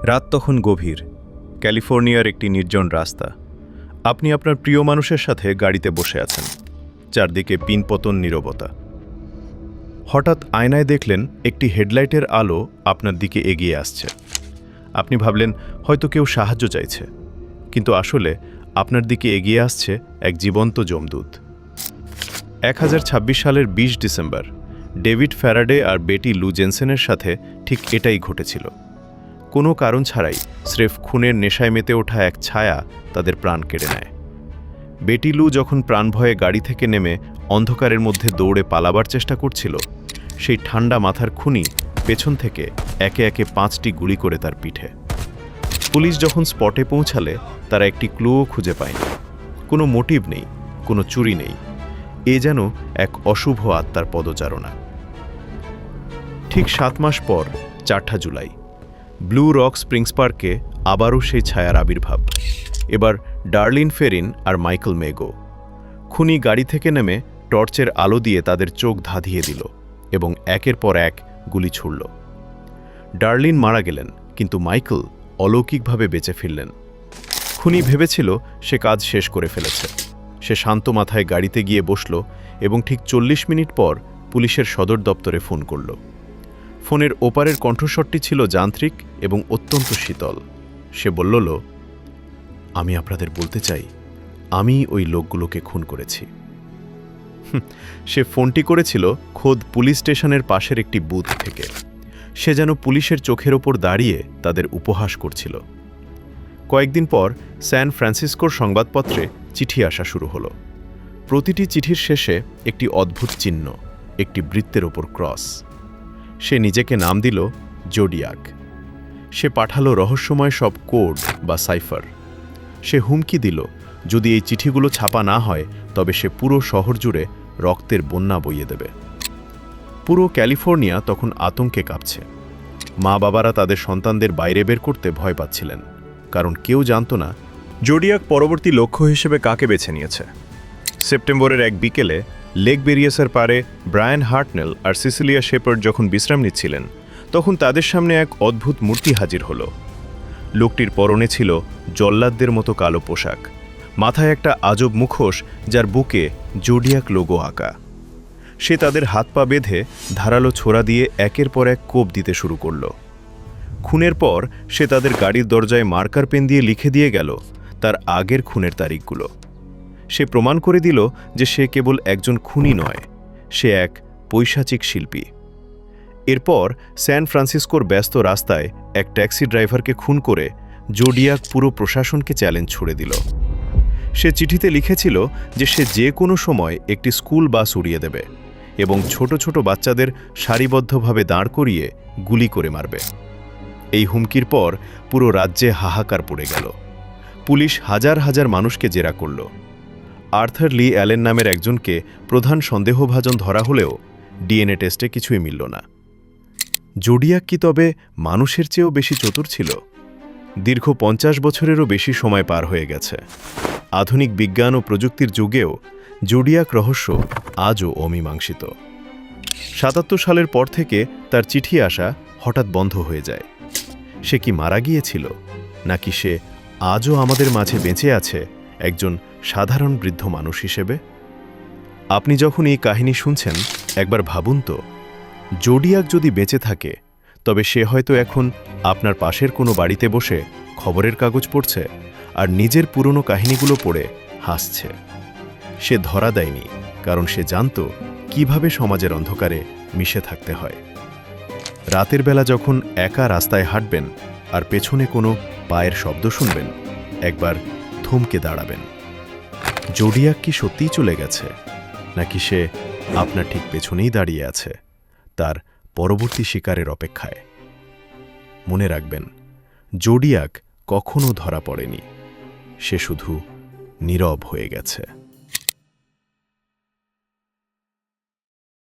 রাত তখন গভীর, ক্যালিফোর্নিয়ার একটি নির্জন রাস্তা। আপনি আপনার প্রিয় মানুষের সাথে গাড়িতে বসে আছেন, চারদিকে পিনপতন নীরবতা। হঠাৎ আয়নায় দেখলেন একটি হেডলাইটের আলো আপনার দিকে এগিয়ে আসছে। আপনি ভাবলেন হয়তো কেউ সাহায্য চাইছে, কিন্তু আসলে আপনার দিকে এগিয়ে আসছে এক জীবন্ত যমদূত। 1026 সালের 20 ডিসেম্বর ডেভিড ফ্যারাডে আর বেটি লু জেনসেনের সাথে ঠিক এটাই ঘটেছিল। কোনো কারণ ছাড়াই স্রেফ খুনের নেশায় মেতে ওঠা এক ছায়া তাদের প্রাণ কেড়ে নেয়। বেটি লু যখন প্রাণভয়ে গাড়ি থেকে নেমে অন্ধকারের মধ্যে দৌড়ে পালাবার চেষ্টা করছিল, সেই ঠান্ডা মাথার খুনি পেছন থেকে একে একে 5টি গুলি করে তার পিঠে। পুলিশ যখন স্পটে পৌঁছালে তারা একটি ক্লুও খুঁজে পায়নি। কোনো মোটিভ নেই, কোনো চুরি নেই। এ যেন এক অশুভ আত্মার পদচারণা। ঠিক 7 মাস পর 4 জুলাই ব্লু রক স্প্রিংস পার্কে আবারও সেই ছায়ার আবির্ভাব। এবার ডার্লিন ফেরিন আর মাইকেল মেগো। খুনি গাড়ি থেকে নেমে টর্চের আলো দিয়ে তাদের চোখ ধাঁধিয়ে দিল এবং একের পর এক গুলি ছুড়ল। ডার্লিন মারা গেলেন, কিন্তু মাইকেল অলৌকিকভাবে বেঁচে ফিরলেন। খুনি ভেবেছিল সে কাজ শেষ করে ফেলেছে। সে শান্ত মাথায় গাড়িতে গিয়ে বসল এবং ঠিক 40 মিনিট পর পুলিশের সদর দপ্তরে ফোন করল। ফোনের ওপারের কণ্ঠস্বরটি ছিল যান্ত্রিক এবং অত্যন্ত শীতল। সে বলল, আমি আপনাদের বলতে চাই, আমি ওই লোকগুলোকে খুন করেছি। সে ফোনটি করেছিল খোদ পুলিশ স্টেশনের পাশের একটি বুথ থেকে। সে যেন পুলিশের চোখের ওপর দাঁড়িয়ে তাদের উপহাস করছিল। কয়েকদিন পর স্যান ফ্রান্সিসকোর সংবাদপত্রে চিঠি আসা শুরু হলো। প্রতিটি চিঠির শেষে একটি অদ্ভুত চিহ্ন, একটি বৃত্তের ওপর ক্রস। সে নিজেকে নাম দিল জোডিয়াক। সে পাঠালো রহস্যময় সব কোড বা সাইফার। সে হুমকি দিল, যদি এই চিঠিগুলো ছাপা না হয় তবে সে পুরো শহর জুড়ে রক্তের বন্যা বইয়ে দেবে। পুরো ক্যালিফোর্নিয়া তখন আতঙ্কে কাঁপছে। মা বাবারা তাদের সন্তানদের বাইরে বের করতে ভয় পাচ্ছিলেন, কারণ কেউ জানত না জোডিয়াক পরবর্তী লক্ষ্য হিসেবে কাকে বেছে নিয়েছে। সেপ্টেম্বরের এক বিকেলে লেক বেরিয়াসের পারে ব্রায়ান হার্টনেল আর সিসিলিয়া শেপার্ড যখন বিশ্রাম নিচ্ছিলেন, তখন তাদের সামনে এক অদ্ভুত মূর্তি হাজির হল। লোকটির পরনে ছিল জল্লাদদের মতো কালো পোশাক, মাথায় একটা আজব মুখোশ যার বুকে জোডিয়াক লোগো আঁকা। সে তাদের হাত পা বেঁধে ধারালো ছোরা দিয়ে একের পর এক কোপ দিতে শুরু করল। খুনের পর সে তাদের গাড়ির দরজায় মার্কার পেন দিয়ে লিখে দিয়ে গেল তার আগের খুনের তারিখগুলো। সে প্রমাণ করে দিল যে সে কেবল একজন খুনি নয়, সে এক পৈশাচিক শিল্পী। এরপর স্যান ফ্রান্সিসকোর ব্যস্ত রাস্তায় এক ট্যাক্সি ড্রাইভারকে খুন করে জোডিয়াক পুরো প্রশাসনকে চ্যালেঞ্জ ছুড়ে দিল। সে চিঠিতে লিখেছিল যে সে যে কোনো সময় একটি স্কুল বাস উড়িয়ে দেবে এবং ছোট ছোট বাচ্চাদের সারিবদ্ধভাবে দাঁড় করিয়ে গুলি করে মারবে। এই হুমকির পর পুরো রাজ্যে হাহাকার পড়ে গেল। পুলিশ হাজার হাজার মানুষকে জেরা করল। আর্থার লি অ্যালেন নামের একজনকে প্রধান সন্দেহভাজন ধরা হলেও ডিএনএ টেস্টে কিছুই মিলল না। জোডিয়াক কি তবে মানুষের চেয়েও বেশি চতুর ছিল? দীর্ঘ 50 বছরেরও বেশি সময় পার হয়ে গেছে। আধুনিক বিজ্ঞান ও প্রযুক্তির যুগেও জোডিয়াক রহস্য আজও অমীমাংসিত। 77 সালের পর থেকে তার চিঠি আসা হঠাৎ বন্ধ হয়ে যায়। সে কি মারা গিয়েছিল, নাকি সে আজও আমাদের মাঝে বেঁচে আছে একজন সাধারণ বৃদ্ধ মানুষ হিসেবে? আপনি যখন এই কাহিনী শুনছেন, একবার ভাবুন তো, জোডিয়াক যদি বেঁচে থাকে তবে সে হয়তো এখন আপনার পাশের কোনো বাড়িতে বসে খবরের কাগজ পড়ছে আর নিজের পুরনো কাহিনীগুলো পড়ে হাসছে। সে ধরা দেয়নি, কারণ সে জানত কিভাবে সমাজের অন্ধকারে মিশে থাকতে হয়। রাতের বেলা যখন একা রাস্তায় হাঁটবেন আর পেছনে কোনো পায়ের শব্দ শুনবেন, একবার থমকে দাঁড়াবেন। জোডিয়াক কি সত্যিই চলে গেছে, নাকি সে আপনার ঠিক পেছনেই দাঁড়িয়ে আছে তার পরবর্তী শিকারের অপেক্ষায়? মনে রাখবেন, জোডিয়াক কখনো ধরা পড়েনি, সে শুধু নীরব হয়ে গেছে।